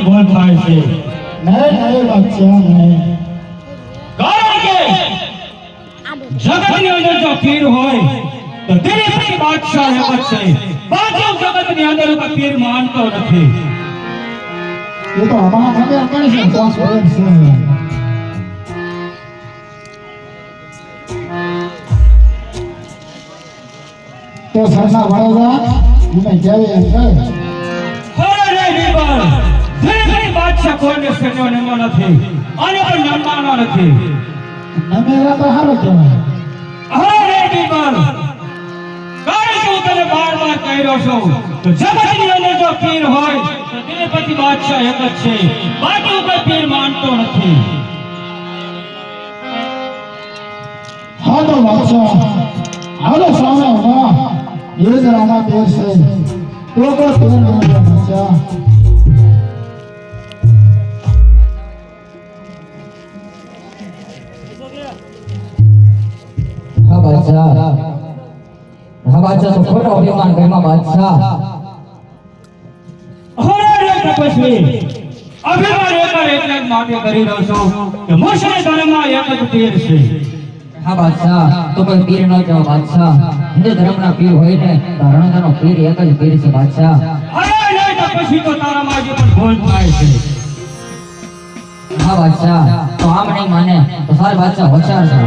ભૂલ થાય છે. નહીં બાદશાહ નહીં. કારણ કે જગતની અંદર જો પીર હોય તો તેની પછી બાદશાહ એક જ છે. બાકી જગતની અંદર કોઈ પીર માનતો નથી. એ તો અમારા ખબર પડે છે બોસ હોય છે. તો સરના વડોદરા મને કેવી એમ કહે અરે રે બીબર, ધીરે બાદશાહ કોઈને સન્યો નમો નથી અને પણ નમવાનો નથી. નમેરા તો હારો કહેવાય. અરે રે બીબર, કારણ કે હું તને બાર કહી રહ્યો છું તો જગતની અંદર જો પીર હોય તો તેની પછી બાદશાહ એક જ છે. બાકી કોઈ પીર માનતો નથી. હા તો બાદશાહ હાલો સામે ઉભા એ જ રામા પીર છે. તો પીર નહીં બાદશાહ. હા બાદશાહ તો ખોટો અભિમાન કર્યો બાદશાહ. અરે રે તપસ્વી, અભિમાન એટલે જ માટે કરી રહ્યો છું કે મુસ્લિમ ધર્મમાં એક જ પીર છે. હા બાદશાહ તો કોઈ પીર ન કહેવો બાદશાહ. હિન્દુ ધર્મના પીર હોય ને તો રણોદાનો પીર એક જ પીર છે બાદશાહ. અરે રે તપસ્વી, તો તારામાં હજી પણ ભૂલ થાય છે. હા બાદશાહ તો આમ નહીં માને તો સાર બાદશાહ હોશિયાર છે.